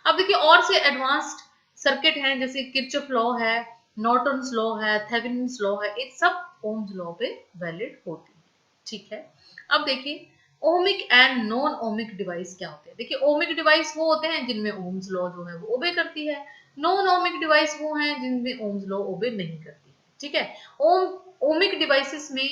अब देखिए और से एडवांस्ड सर्किट हैं, जैसे किरचॉफ लॉ है, नॉर्टन्स लॉ है, थेवेनिन्स लॉ है, ये सब ओम्स लॉ पे वैलिड होती है, ठीक है। अब देखिए ohmic and non ohmic device क्या होते हैं। देखिए ओमिक डिवाइस वो होते हैं जिनमें ओम्स लॉ जो है वो ओबे करती है, नॉन ओमिक डिवाइस वो हैं जिनमें ओम्स लॉ ओबे नहीं करती है, ठीक है। ओमिक डिवाइसेस में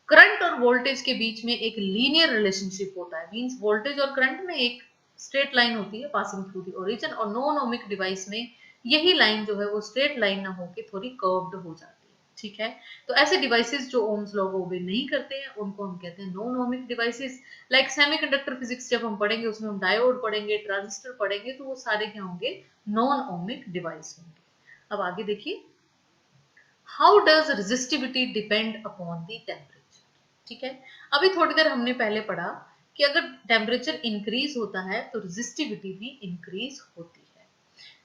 करंट और वोल्टेज के बीच में एक लीनियर रिलेशनशिप होता है, मींस वोल्टेज और करंट में एक स्ट्रेट लाइन होती है पासिंग थ्रू द ओरिजिन, और नॉन ओमिक डिवाइस में यही लाइन जो है वो स्ट्रेट लाइन ना होकर थोड़ी कर्व्ड हो जाती है, ठीक है, तो ऐसे डिवाइसेस जो ओम्स लॉ को ओबे नहीं करते हैं उनको हम कहते हैं non ohmic devices. Like semiconductor physics जब हम पढ़ेंगे उसमें हम डायोड पढ़ेंगे, ट्रांजिस्टर पढ़ेंगे, तो वो सारे क्या होंगे, नॉन ओमिक डिवाइस होंगे। अब आगे देखिए, how does resistivity depend upon the temperature. ठीक है, अभी थोड़ी देर हमने पहले पढ़ा कि अगर टेम्परेचर इंक्रीज होता है तो रेजिस्टिविटी भी इंक्रीज होती है,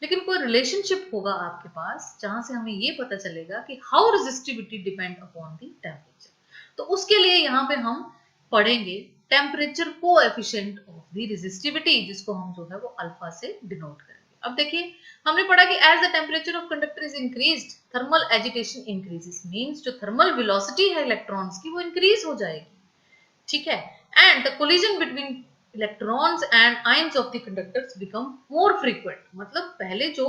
लेकिन कोई रिलेशनशिप होगा आपके पास जहां से हमें ये पता चलेगा कि how resistivity depend upon the temperature. तो उसके लिए यहाँ पे हम पढ़ेंगे temperature coefficient of the resistivity, जिसको हम जो है वो अल्फा से डिनोट करेंगे। अब देखिए, हमने पढ़ा कि as the temperature of conductor is increased thermal agitation increases, means जो थर्मल वेलोसिटी है इलेक्ट्रॉन्स की वो इंक्रीज हो जाएगी। ठीक है, and the collision between electrons and ions of the conductors become more frequent, मतलब पहले जो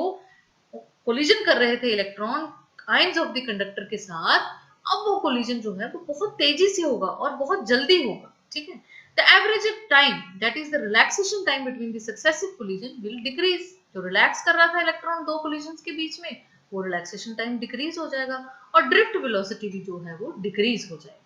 कोलिजन कर रहे थे electron ions of the conductor के साथ, अब वो कोलिजन जो है वो बहुत तेजी से होगा और बहुत जल्दी होगा। ठीक है, the average time that is the relaxation time between the successive collision will decrease. जो रिलैक्स कर रहा था इलेक्ट्रॉन दो कोलिजन्स के बीच में, वो रिलैक्सेशन टाइम डिक्रीज हो जाएगा और ड्रिफ्ट वेलोसिटी भी जो है वो डिक्रीज हो जाएगी।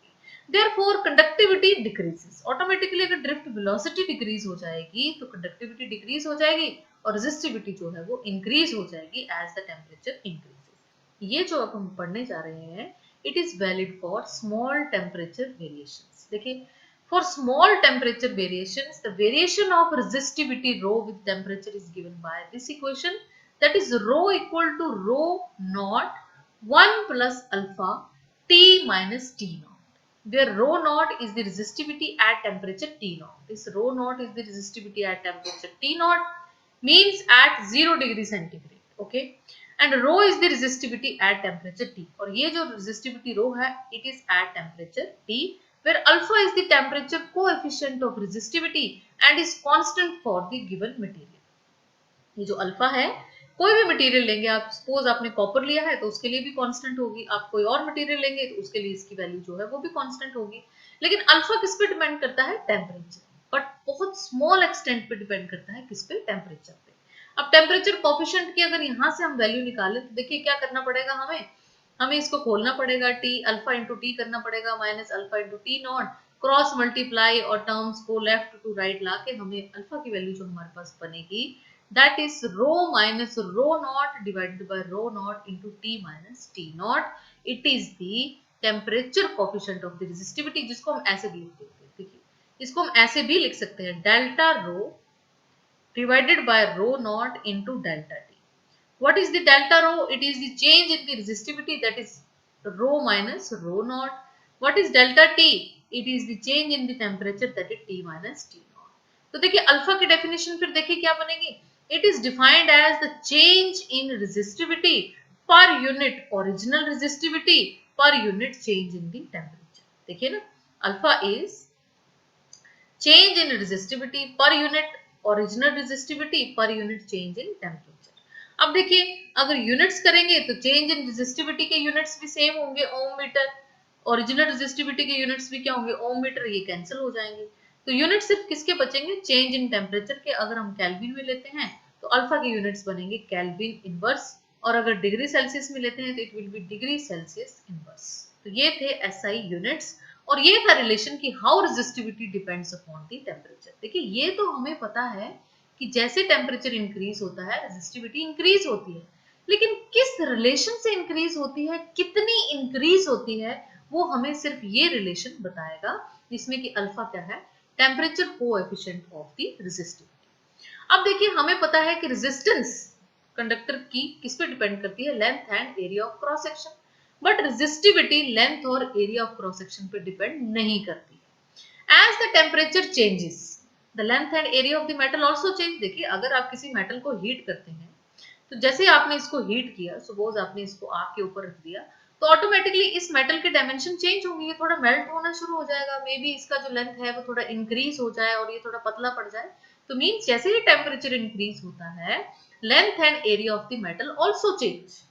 Therefore, conductivity decreases. Automatically अगर drift velocity decrease हो जाएगी तो conductivity decrease हो जाएगी और resistivity जो है वो increase हो जाएगी as the temperature increases. ये जो अब हम पढ़ने जा रहे हैं, it is valid for small temperature variations. देखिए, for small temperature variations, the variation of resistivity rho with temperature is given by this equation, that is rho equal to rho naught 1 plus alpha T minus T naught, where rho naught is the resistivity at temperature T naught. This rho naught is the resistivity at temperature T naught, means at 0 degree centigrade. Okay, and rho is the resistivity at temperature T. और ये जो resistivity rho है, it is at temperature T, where alpha is the temperature coefficient of resistivity and is constant for the given material. ये जो alpha है, कोई भी material लेंगे आप, सपोज आपने कॉपर लिया है तो उसके लिए भी कांस्टेंट होगी, आप कोई और मटेरियल लेंगे तो उसके लिए इसकी वैल्यू जो है वो भी कांस्टेंट होगी। लेकिन अल्फा किस पे डिपेंड करता है, टेम्परेचर, बट बहुत स्मॉल एक्सटेंट पे डिपेंड करता है, किस पे, टेम्परेचर पे। अब टेम्परेचर कोफिशिएंट की अगर यहाँ से हम वैल्यू निकालें तो देखिए क्या करना पड़ेगा, हमें इसको खोलना पड़ेगा, टी अल्फा इंटू टी करना पड़ेगा, minus alpha into T not, cross multiply और टर्म्स को लेफ्ट टू राइट ला के हमें अल्फा की वैल्यू जो हमारे पास बनेगी, that is rho minus rho naught divided by rho naught into T minus T naught. It is the temperature coefficient of the resistivity, जिसको हम ऐसे भी लिख सकते हैं। देखिए, इसको हम ऐसे भी लिख सकते हैं, delta rho divided by rho naught into delta T. What is the delta rho? It is the change in the resistivity, that is rho minus rho naught. What is delta T? It is the change in the temperature, that is T minus T naught. तो देखिए alpha की definition फिर देखिए क्या बनेगी, it is defined as the change in resistivity per unit original resistivity per unit change in the temperature. देखिए ना, alpha is change in resistivity per unit original resistivity per unit change in temperature. अब देखिए, अगर units करेंगे तो change in resistivity के units भी same होंगे, ओम मीटर, ओरिजिनल रेजिस्टिविटी के यूनिट्स भी क्या होंगे, ओम मीटर, ये कैंसिल हो जाएंगे। तो यूनिट सिर्फ किसके बचेंगे, चेंज इन टेम्परेचर के। अगर हम केल्विन में लेते हैं तो अल्फा के यूनिट्स बनेंगे केल्विन इनवर्स, और अगर डिग्री सेल्सियस में लेते हैं तो it will B degree Celsius inverse. तो ये थे एसआई यूनिट्स, और ये था रिलेशन की how resistivity depends upon the temperature. देखिए, ये तो हमें पता है कि जैसे टेम्परेचर इंक्रीज होता है रेजिस्टिविटी इंक्रीज होती है, लेकिन किस रिलेशन से इंक्रीज होती है, कितनी इंक्रीज होती है, वो हमें सिर्फ ये रिलेशन बताएगा, जिसमें कि अल्फा क्या है, temperature coefficient of the resistivity. अब देखिए, हमें पता है कि रेजिस्टेंस कंडक्टर की किस पे डिपेंड करती है, length and area of cross section, but resistivity length और एरिया ऑफ क्रॉस सेक्शन पे डिपेंड नहीं करती है। As the temperature changes the length and area of the metal also change. देखिए, अगर आप किसी मेटल को हीट करते हैं तो जैसे आपने इसको हीट किया, सपोज आपने इसको आग के ऊपर रख दिया, तो ऑटोमेटिकली इस मेटल के डायमेंशन चेंज होंगे, ये थोड़ा मेल्ट होना शुरू हो जाएगा, मे बी इसका जो लेंथ है वो थोड़ा इंक्रीज हो जाए और ये थोड़ा पतला पड़ जाए। तो मीन्स जैसे ही टेम्परेचर इंक्रीज होता है, length and area of the metal also change,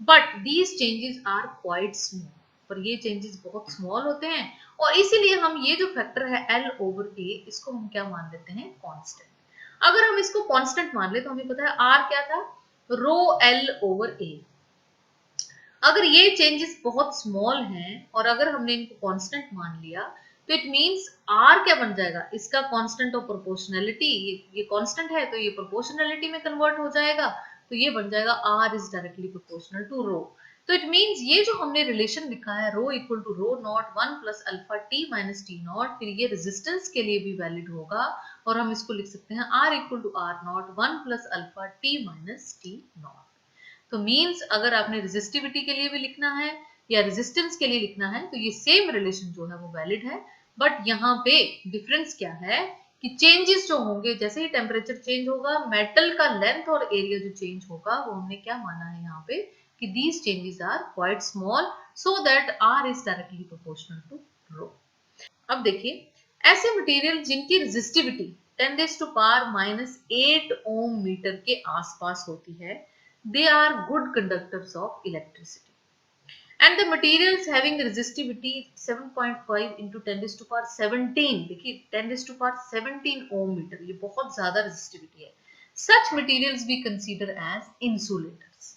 but these changes are quite small. पर ये चेंजेस बहुत स्मॉल होते हैं, और इसीलिए हम ये जो फैक्टर है L ओवर A, इसको हम क्या मान लेते हैं, कांस्टेंट। अगर हम इसको कांस्टेंट मान ले तो हमें पता है R क्या था, रो L ओवर A। अगर ये चेंजेस बहुत स्मॉल हैं और अगर हमने इनको कांस्टेंट मान लिया तो इट मींस r क्या बन जाएगा, इसका कांस्टेंट ऑफ प्रोपोर्शनैलिटी, ये कांस्टेंट है तो ये प्रोपोर्शनैलिटी में कन्वर्ट हो जाएगा, तो ये बन जाएगा r is directly proportional to rho. तो इट मींस ये जो हमने रिलेशन लिखा है rho equal to rho naught 1 plus alpha T minus T naught, फिर ये रेजिस्टेंस के लिए भी वैलिड होगा और हम इसको लिख सकते हैं r equal to R naught 1 plus alpha T minus T naught. तो मींस अगर आपने रेजिस्टिविटी के लिए भी लिखना है या रेजिस्टेंस के लिए लिखना है तो ये सेम रिलेशन जो है वो वैलिड है, बट यहाँ पे डिफरेंस क्या है कि चेंजेस जो होंगे जैसे ही टेम्परेचर चेंज होगा मेटल का लेंथ और एरिया जो चेंज होगा वो हमने क्या माना है यहाँ पे कि these changes are quite small so that R is directly proportional to rho। अब देखिए ऐसे मटेरियल जिनकी resistivity 10 raised to power minus 8 ohm metre के आसपास होती है, they are good conductors of electricity। And the materials having resistivity 7.5 into 10 raised to power 17, देखिए 10 raised to power 17 ohm metre, ये बहुत ज्यादा रेजिस्टिविटी है। Such materials we consider as insulators।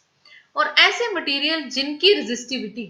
और ऐसे मटेरियल जिनकी रेजिस्टिविटी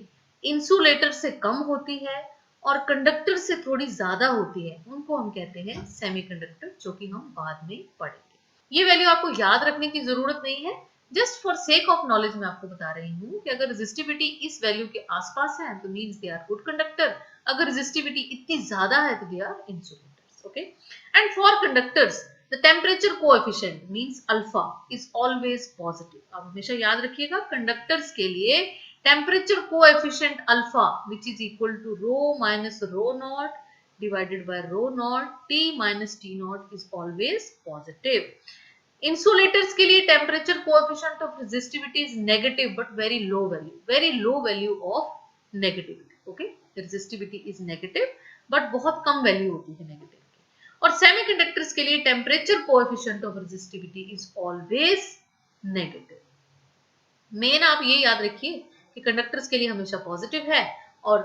इंसुलेटर से कम होती है और कंडक्टर से थोड़ी ज्यादा होती है उनको हम कहते हैं सेमीकंडक्टर, जो कि हम बाद में पढ़ेंगे। ये वैल्यू आपको याद रखने की जरूरत नहीं है, just for sake of knowledge मैं आपको बता रही हूँ कि अगर रेजिस्टिविटी इस वैल्यू के आसपास है तो means they are good conductor, अगर रेजिस्टिविटी इतनी ज्यादा है तो they are insulators. Okay, and for conductors the temperature coefficient means alpha is always positive। आप हमेशा याद रखिएगा कंडक्टर्स के लिए temperature coefficient alpha which is equal to rho minus rho naught divided by rho naught t minus t naught is always positive। Insulators के लिए temperature coefficient of resistivity is negative but very low value of negativity. Okay, resistivity is negative but बहुत कम value होती है negative. और semiconductors के लिए temperature coefficient of resistivity is always negative. Main आप ये याद रखिए कि कंडक्टर्स के लिए हमेशा पॉजिटिव है और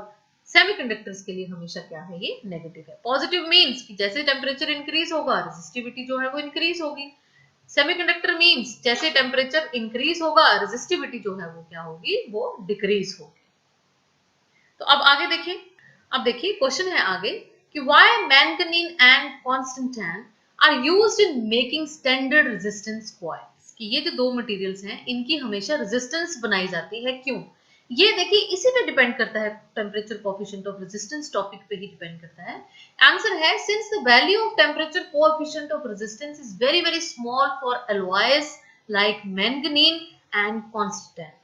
सेमीकंडक्टर्स के लिए हमेशा क्या है, ये नेगेटिव है। पॉजिटिव मींस कि जैसे टेम्परेचर इंक्रीज होगा रेजिस्टिविटी जो है वो इंक्रीज होगी। सेमीकंडक्टर मींस जैसे टेम्परेचर इंक्रीज होगा रेजिस्टिविटी जो है वो क्या होगी, वो डिक्रीज होगी। तो अब आगे देखिए, अब देखिए क्वेश्चन है आगे कि why manganese and constantan are used in making standard resistance coils। कि ये जो दो मटेरियल्स हैं इनकी हमेशा रेजिस्टेंस बनाई जाती है, क्यों? ये देखिए इसी पे डिपेंड करता है, temperature coefficient of resistance topic पे ही डिपेंड करता है। आंसर है since the value of temperature coefficient of resistance is very small for alloys like manganese and constantan.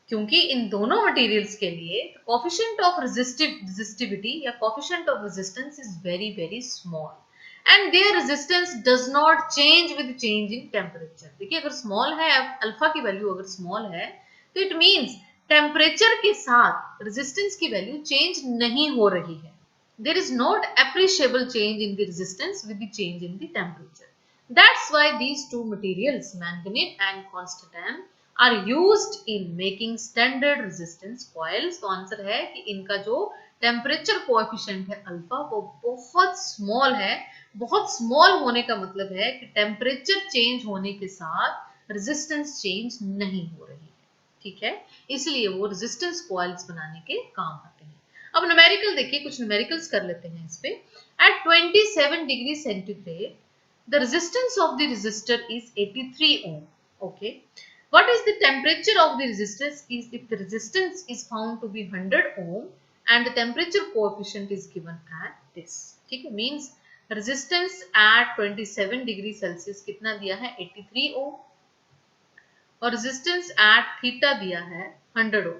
क्योंकि इन दोनों मटेरियल्स के लिए कोएफिशिएंट ऑफ रेजिस्टिविटी या coefficient of resistance is very small and their resistance does not change with change in temperature. देखिए अगर small है, alpha की वैल्यू अगर स्मॉल है तो इट मींस टेम्परेचर के साथ रेजिस्टेंस की वैल्यू चेंज नहीं हो रही है। There is not appreciable change in the resistance with the change in the temperature. That's why these two materials manganese and constantan are used in making standard resistance coils। तो answer है कि इनका जो temperature coefficient है alpha वो बहुत small है। बहुत स्मॉल होने का मतलब है कि टेम्परेचर चेंज होने के साथ रेजिस्टेंस चेंज नहीं हो रही है, ठीक है, इसलिए वो रेजिस्टेंस कॉइल्स बनाने के काम आते हैं। अब न्यूमेरिकल देखिए, कुछ न्यूमेरिकल्स कर लेते हैं इस पे। At 27 degree centigrade the resistance of the resistor is 83 ohm. Okay, what is the temperature of the resistance is if the resistance is found to be 100 ohm and the temperature coefficient is given at this। ठीक है, means resistance at 27 degree Celsius कितना दिया है, 83 ओम, और resistance at theta दिया है 100 ohm,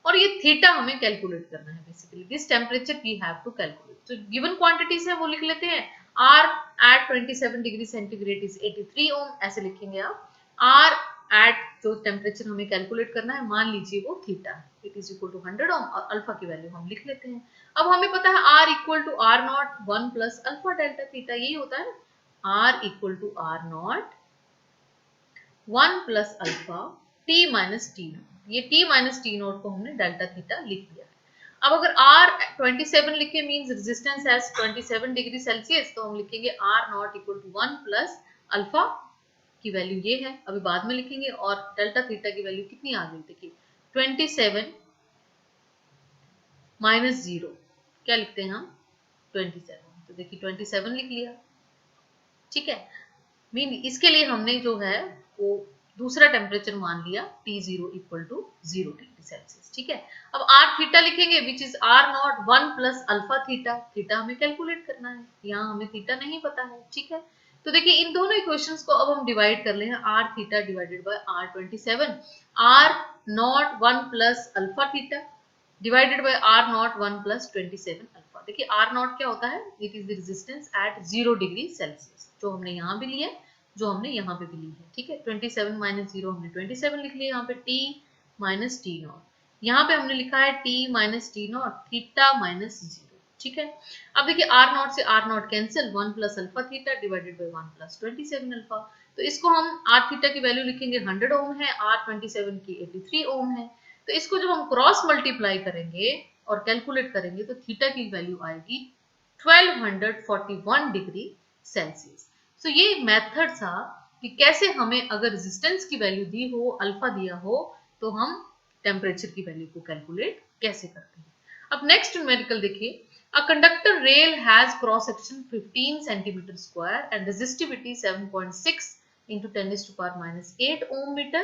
और ये थीटा हमें कैलकुलेट करना है। Basically this temperature we have to calculate. तो गिवन क्वांटिटीज है वो लिख लेते हैं। R at 27 degree centigrade is 83 ohm, ऐसे लिखेंगे आप। R एट जो टेम्परेचर हमें कैलकुलेट करना है मान लीजिए वो थीटा है, it is equal to 100 ohm, और अल्फा की वैल्यू हम लिख लेते हैं। अब हमें पता है R equal to R naught 1 plus alpha delta theta, यही होता है ना, R equal to R naught 1 plus alpha T minus T naught. ये T माइनस टी नॉट को हमने डेल्टा थीटा लिख दिया है। अब अगर R 27 लिखे means resistance as 27 degree Celsius, तो हम लिखेंगे R naught equal to 1 plus alpha की वैल्यू ये है, अभी बाद में लिखेंगे, और डेल्टा थीटा की वैल्यू कितनी आ गई, देखिए 27 माइनस 0 क्या लिखते हैं हम 27। तो देखिए 27 लिख लिया, ठीक है। मीन इसके लिए हमने जो है वो दूसरा टेम्परेचर मान लिया T0 equal to 0 degree Celsius, ठीक है। अब आर थीटा लिखेंगे which is R naught 1 plus alpha theta. Theta हमें कैलकुलेट करना है, यहाँ हमें थीटा नहीं पता है, ठीक है। तो देखिए इन दोनों इक्वेशंस को अब हम डिवाइड कर ले हैं, R theta divided by R 27, R naught 1 plus alpha theta divided by R naught 1 plus 27 alpha. देखिए आर नॉट क्या होता है, it is the resistance at 0 degree Celsius, जो हमने यहाँ भी लिया, जो हमने यहाँ पे भी ली है, ठीक है। 27 माइनस 0 हमने 27 लिख लिया, यहाँ पे t माइनस टी नॉट, यहाँ पे हमने लिखा है t minus T naught theta minus 0, ठीक है। अब देखिए आर नॉट से R naught cancel, 1 plus alpha theta divided by 1 plus 27 alpha. तो इसको हम आर थीटा की वैल्यू लिखेंगे 100 ओम है, आर 27 की 83 ओम है। तो इसको जब हम क्रॉस मल्टीप्लाई करेंगे और कैलकुलेट करेंगे तो थीटा की वैल्यू आएगी 1241 डिग्री सेल्सियस। तो ये मेथड था कि कैसे हमें अगर रेजिस्टेंस की वैल्यू दी हो, अल्फा दिया हो, तो हम टेम्परेचर की वैल्यू को कैलकुलेट कैसे करते हैं। अब नेक्स्ट न्यूमेरिकल देखिए, a conductor rail has cross section 15 centimetre square and resistivity 7.6 into 10 to the power minus 8 ohm meter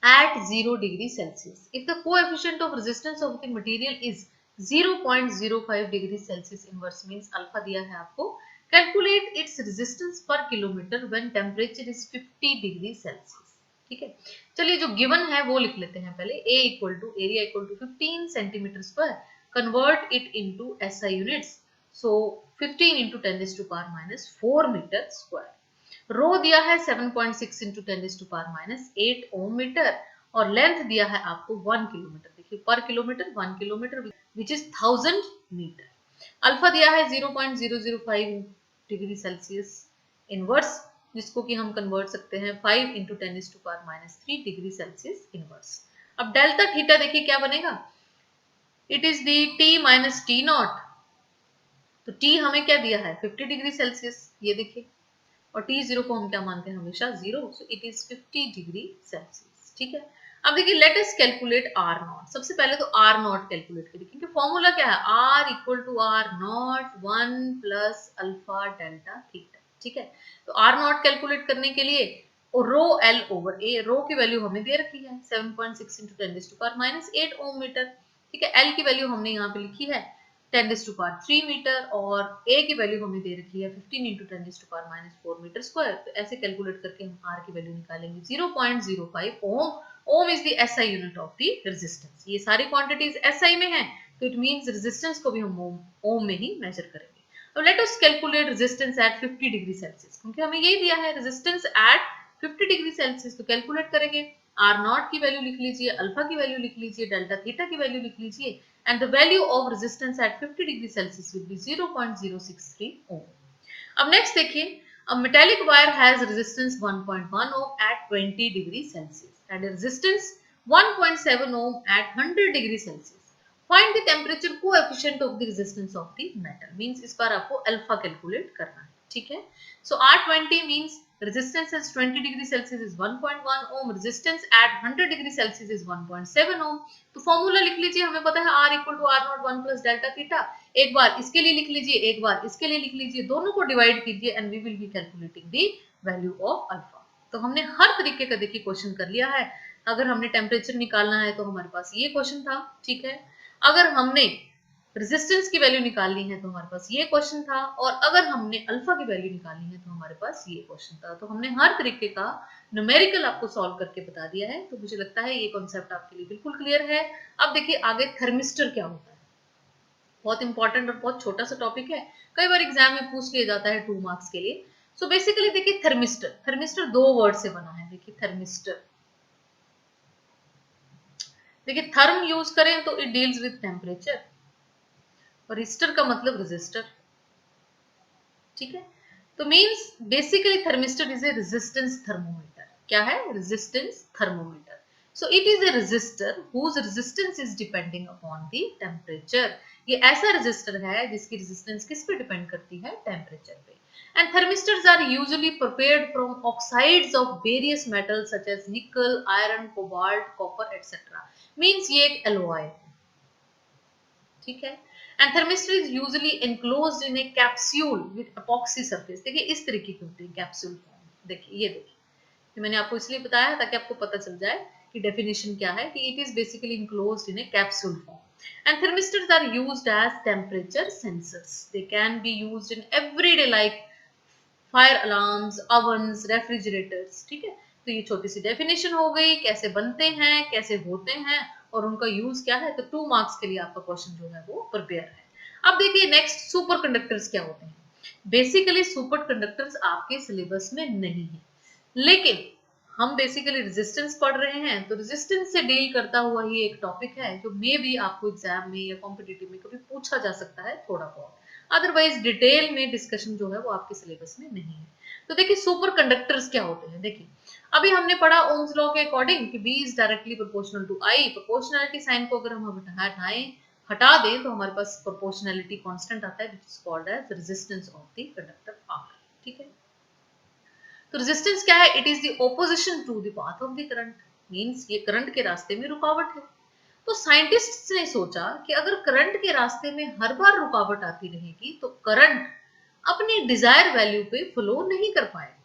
at 0 degree Celsius. If the coefficient of resistance of the material is 0.05 degree Celsius inverse means alpha दिया है आपको, calculate its resistance per kilometer when temperature is 50 degree Celsius, ठीक है। चलिए जो given है वो लिख लेते हैं पहले, A equal to area equal to 15 centimetre square, convert it into SI units, so 15 into 10 to the power minus 4 metre square. Rho दिया है 7.6 into 10 to the power minus 8 ohm metre, और लेंथ दिया है आपको 1 किलोमीटर। देखिए पर kilometre 1 kilometre which is 1000 metre. Alpha दिया है 0.005 डिग्री सेल्सियस इनवर्स, जिसको कि हम कन्वर्ट सकते हैं 5 into 10 to the power minus 3 degree Celsius inverse. अब डेल्टा थीटा देखिए क्या बनेगा, it is the T minus T naught. तो टी हमें क्या दिया है 50 डिग्री सेल्सियस, ये देखिए, और T0 को हम क्या मानते हैं हमेशा 0, so it is 50 degree Celsius, ठीक है। अब देखिए let us calculate R naught. सबसे पहले तो आर नॉट कैलकुलेट करें, क्योंकि फॉर्मूला क्या है, R equal to R naught 1 plus alpha delta theta, ठीक है। तो आर नॉट कैलकुलेट करने के लिए रो एल ओवर ए, रो की वैल्यू हमें दे रखी है 7.6 into 10 to the power minus 8 ohm metre, ठीक है। एल की वैल्यू हमने यहाँ पे लिखी है 10 to the power 3 मीटर, और A की वैल्यू हमें दे रखी है 15 into 10 to the power minus 4 metre square. तो ऐसे कैलकुलेट करके हम R की वैल्यू निकालेंगे 0.05 ohm. Ohm is the SI unit of the resistance. ये सारी क्वांटिटीज SI में है, तो इट मींस रेजिस्टेंस को भी हम ओम में ही मेजर करेंगे। अब late us calculate resistance at 50 degree Celsius, क्योंकि हमें ये दिया है रेजिस्टेंस एट 50 डिग्री सेल्सियस। तो कैलकुलेट करेंगे, आर नॉट की वैल्यू लिख लीजिए, अल्फा की वैल्यू लिख लीजिए, डेल्टा थीटा की वैल्यू लिख लीजिए, and the value of resistance at 50 degree Celsius will be 0.063 ohm. अब next देखिए, a metallic wire has resistance 1.1 ohm at 20 degree Celsius and a resistance 1.7 ohm at 100 degree Celsius. Find the temperature coefficient of the resistance of the metal. Means इस बार आपको alpha calculate करना है, ठीक है। So R20 means resistance at 20 degree Celsius is 1.1 ohm, resistance at 100 degree Celsius is 1.7 ohm। तो formula लिख लीजिए, हमें पता है R equal to R naught 1 plus delta theta. एक बार इसके लिए लिख लीजिए, एक बार इसके लिए लिख लीजिए, दोनों को डिवाइड कीजिए and we will be calculating the value of alpha. तो हमने हर तरीके का देखिए क्वेश्चन कर लिया है। अगर हमने टेम्परेचर निकालना है तो हमारे पास ये क्वेश्चन था, ठीक है। अगर हमने रेजिस्टेंस की वैल्यू निकालनी है तो हमारे पास ये क्वेश्चन था, और अगर हमने अल्फा की वैल्यू निकालनी है तो हमारे पास ये क्वेश्चन था। तो हमने हर तरीके का न्यूमेरिकल आपको सॉल्व करके बता दिया है। तो मुझे लगता है ये कॉन्सेप्ट आपके लिए बिल्कुल क्लियर है। अब देखिए आगे थर्मिस्टर क्या होता है, बहुत इंपॉर्टेंट और बहुत छोटा सा टॉपिक है, कई बार एग्जाम में पूछ लिया जाता है 2 मार्क्स के लिए। सो बेसिकली देखिए थर्मिस्टर, थर्मिस्टर 2 वर्ड से बना है। देखिए थर्मिस्टर, देखिए थर्म यूज करें तो इट डील्स विद टेम्परेचर, और रिस्टर का मतलब रेजिस्टर, ठीक है। तो means basically thermistor is a resistance thermometer. क्या है, resistance thermometer. So it is a resistor whose resistance is depending upon the temperature. ये ऐसा रेजिस्टर है जिसकी रेजिस्टेंस किस पे डिपेंड करती है, टेम्परेचर पे। And thermistors are usually prepared from oxides of various metals such as nickel, iron, cobalt, copper, etc. Means ये एक alloy है, ठीक है। And thermistor is usually enclosed in a capsule with epoxy surface। देखिए इस तरीके की होती है कैप्सूल फॉर्म, देखिए ये देखिए, ये मैंने आपको इसलिए बताया ताकि आपको पता चल जाए कि डेफिनेशन क्या है, कि it is basically enclosed in a capsule form. And thermistors are used as temperature sensors. They can be used in everyday like fire alarms, ovens, refrigerators, ठीक है। तो ये छोटी सी डेफिनेशन हो गई, कैसे बनते हैं, कैसे होते हैं और उनका यूज क्या है। तो 2 मार्क्स के लिए आपका क्वेश्चन जो है वो प्रिपेयर है। अब देखिए नेक्स्ट सुपर कंडक्टर्स क्या होते हैं। बेसिकली सुपर कंडक्टर्स आपके सिलेबस में नहीं है, लेकिन हम बेसिकली रेजिस्टेंस पढ़ रहे हैं, तो रेजिस्टेंस से डील करता हुआ ही एक टॉपिक है जो मे भी आपको एग्जाम में या कॉम्पिटिटिव में कभी पूछा जा सकता है थोड़ा बहुत, अदरवाइज डिटेल में डिस्कशन जो है वो आपके सिलेबस में नहीं है। तो देखिए सुपर कंडक्टर्स क्या होते हैं। देखिए अभी हमने पढ़ा ओम्स लॉ के अकॉर्डिंग कि B is directly proportional to I। Proportionality sign को अगर हम हटा दें तो हमारे पास प्रोपोर्शनलिटी कांस्टेंट आता है which is called as resistance of the conductor R, ठीक है। तो रेजिस्टेंस क्या है, it is the opposition to the path of the current, means ये करंट के रास्ते में रुकावट है। तो साइंटिस्ट्स ने सोचा कि अगर करंट के रास्ते में हर बार रुकावट आती रहेगी तो करंट अपनी डिजायर वैल्यू पे फ्लो नहीं कर पाएगा।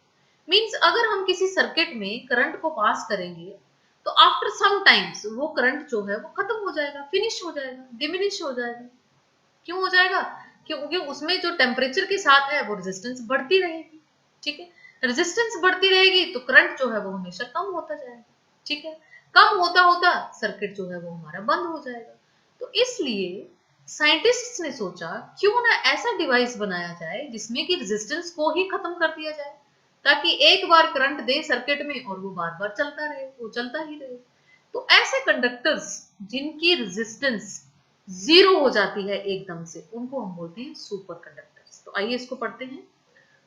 मींस अगर हम किसी सर्किट में करंट को पास करेंगे तो आफ्टर सम टाइम्स वो करंट जो है वो खत्म हो जाएगा, फिनिश हो जाएगा, डिमिनिश हो जाएगा। क्यों हो जाएगा, क्योंकि उसमें जो टेम्परेचर के साथ है वो रेजिस्टेंस बढ़ती रहेगी, ठीक है। रेजिस्टेंस बढ़ती रहेगी तो करंट जो है वो हमेशा कम होता जाएगा, ठीक है। कम होता होता सर्किट जो है वो हमारा बंद हो जाएगा। तो इसलिए साइंटिस्ट्स ने सोचा क्यों ना ऐसा डिवाइस बनाया जाए जिसमें कि रेजिस्टेंस को ही खत्म कर दिया जाए, ताकि एक बार करंट दे सर्किट में और वो बार बार चलता रहे, वो चलता ही रहे। तो ऐसे कंडक्टर्स जिनकी रेजिस्टेंस जीरो हो जाती है एकदम से, उनको हम बोलते हैं सुपर कंडक्टर्स। तो आइए इसको पढ़ते हैं।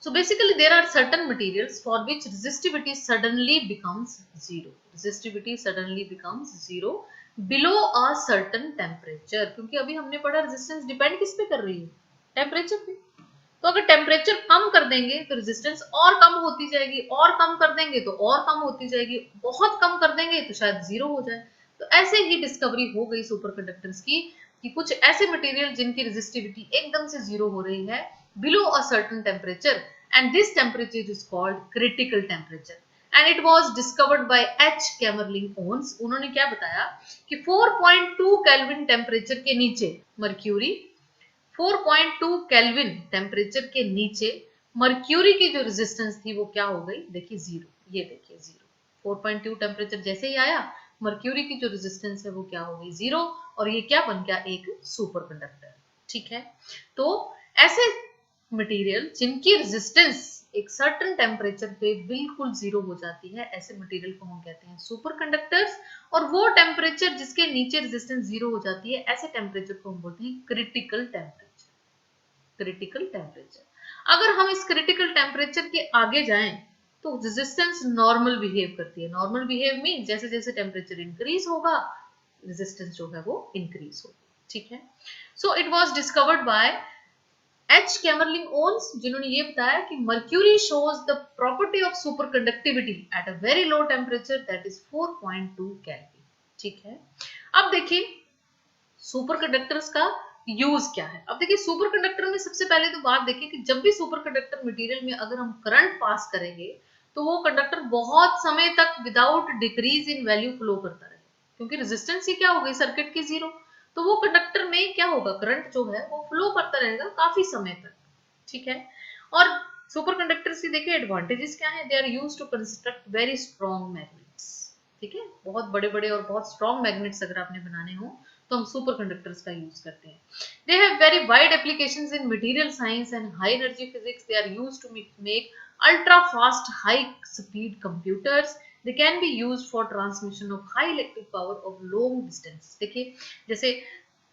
So basically there are certain materials for which resistivity suddenly becomes zero. Resistivity suddenly becomes zero below a certain temperature. क्योंकि अभी हमने पढ़ा रेजिस्टेंस डिपेंड किस पे कर रही है, टेम्परेचर पे। तो अगर टेम्परेचर कम कर देंगे तो रेजिस्टेंस और कम होती जाएगी, और कम कर देंगे तो और कम होती जाएगी, बहुत कम कर देंगे तो शायद जीरो हो जाए। तो ऐसे ही डिस्कवरी हो गई सुपर कंडक्टर्स की कि कुछ ऐसे मटेरियल जिनकी रेजिस्टिविटी एकदम से जीरो हो रही है below a certain temperature, and this temperature is called critical temperature, and it was discovered by H Kamerlingh Onnes. उन्होंने क्या बताया कि 4.2 केल्विन टेम्परेचर के नीचे मर्क्यूरी, 4.2 केल्विन टेम्परेचर के नीचे मर्क्यूरी की जो रेजिस्टेंस थी वो क्या हो गई, देखिए जीरो। ये देखिए जीरो, 4.2 टेम्परेचर जैसे ही आया मर्क्यूरी की जो रेजिस्टेंस है वो क्या हो गई, जीरो। और ये क्या बन गया, एक सुपर कंडक्टर, ठीक है। तो ऐसे मटेरियल जिनकी रेजिस्टेंस एक सर्टेन टेम्परेचर पे बिल्कुल जीरो हो जाती है, ऐसे मटेरियल को हम कहते हैं सुपर कंडक्टर्स। और वो टेम्परेचर जिसके नीचे रेजिस्टेंस जीरो हो जाती है, ऐसे टेम्परेचर को हम बोलते हैं क्रिटिकल टेम्परेचर। क्रिटिकल टेम्परेचर, अगर हम इस क्रिटिकल टेम्परेचर के आगे जाएं तो रेजिस्टेंस नॉर्मल बिहेव करती है। नॉर्मल बिहेव मीन जैसे जैसे टेम्परेचर इंक्रीज होगा रेजिस्टेंस जो है वो इंक्रीज होगी, ठीक है। So it was discovered by H Kamerlingh Onnes, जिन्होंने ये बताया कि mercury shows the property of superconductivity at a very low temperature that is 4.2 kelvin, ठीक है। अब देखिए सुपर कंडक्टर्स का यूज क्या है। अब देखिए सुपर कंडक्टर में सबसे पहले तो बात देखिए कि जब भी सुपर कंडक्टर मटेरियल में अगर हम करंट पास करेंगे तो वो कंडक्टर बहुत समय तक without decrease in value flow करता रहेगा, क्योंकि रेजिस्टेंस ही क्या हो गई सर्किट की जीरो। तो वो कंडक्टर में क्या होगा, करंट जो है वो फ्लो करता रहेगा काफी समय तक, ठीक है। और सुपर कंडक्टर्स की देखिए एडवांटेजेस क्या है, they are used to construct very strong magnets, ठीक है। बहुत बड़े बड़े और बहुत स्ट्रॉन्ग मैग्नेट्स अगर आपने बनाने हो तो हम सुपर कंडक्टर्स का यूज करते हैं। They have very wide applications in material science and high energy physics. They are used to make ultra fast high speed computers. They can be used for transmission of high electric power of long distance. देखिए जैसे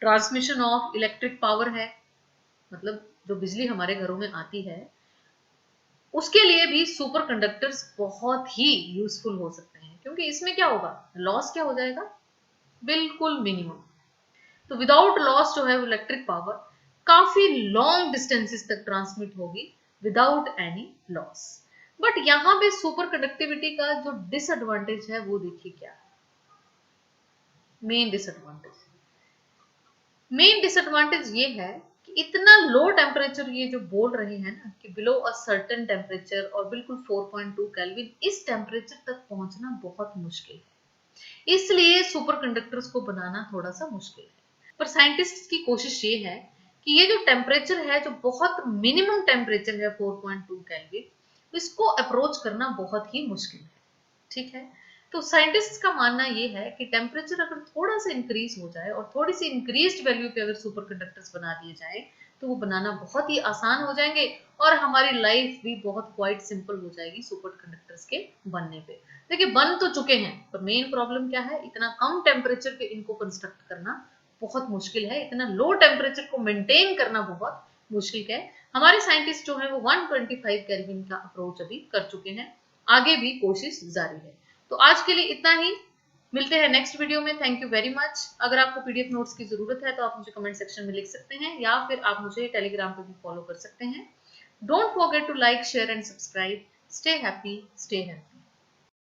transmission of electric power है, मतलब जो बिजली हमारे घरों में आती है, उसके लिए भी सुपर कंडक्टर्स बहुत ही यूजफुल हो सकते हैं, क्योंकि इसमें क्या होगा, लॉस क्या हो जाएगा, बिल्कुल मिनिमम। तो विदाउट लॉस जो है इलेक्ट्रिक पावर काफी लॉन्ग डिस्टेंसेस तक ट्रांसमिट होगी विदाउट एनी लॉस। बट यहाँ पे सुपर कंडक्टिविटी का जो डिसएडवांटेज है वो देखिए क्या है। मेन डिसएडवांटेज ये है कि इतना लो टेम्परेचर ये जो बोल रहे हैं ना कि बिलो अ सर्टेन टेम्परेचर और बिल्कुल 4.2 केल्विन, इस टेम्परेचर तक पहुंचना बहुत मुश्किल है, इसलिए सुपर कंडक्टर्स को बनाना थोड़ा सा मुश्किल है। पर साइंटिस्ट की कोशिश ये है कि ये जो टेम्परेचर है, जो बहुत मिनिमम टेम्परेचर है 4.2 केल्विन, इसको अप्रोच करना बहुत ही मुश्किल है। ठीक है, तो साइंटिस्ट का मानना ये है कि टेम्परेचर अगर थोड़ा सा इंक्रीज हो जाए और थोड़ी सी इंक्रीज्ड वैल्यू पे अगर सुपर कंडक्टर्स बना दिए जाए तो वो बनाना बहुत ही आसान हो जाएंगे और हमारी लाइफ भी बहुत क्वाइट सिंपल हो जाएगी सुपर कंडक्टर्स के बनने पे। देखिए बन तो चुके हैं, पर मेन प्रॉब्लम क्या है, इतना कम टेम्परेचर पे इनको कंस्ट्रक्ट करना बहुत मुश्किल है, इतना लो टेम्परेचर को मेंटेन करना बहुत मुश्किल है। हमारे साइंटिस्ट जो है वो 125 केल्विन का अप्रोच अभी कर चुके हैं, आगे भी कोशिश जारी है। तो आज के लिए इतना ही, मिलते हैं नेक्स्ट वीडियो में। Thank you very much. अगर आपको पीडीएफ नोट्स की जरूरत है तो आप मुझे कमेंट सेक्शन में लिख सकते हैं या फिर आप मुझे टेलीग्राम पे भी फॉलो कर सकते हैं। Don't forget to like, share and subscribe. Stay happy, stay healthy.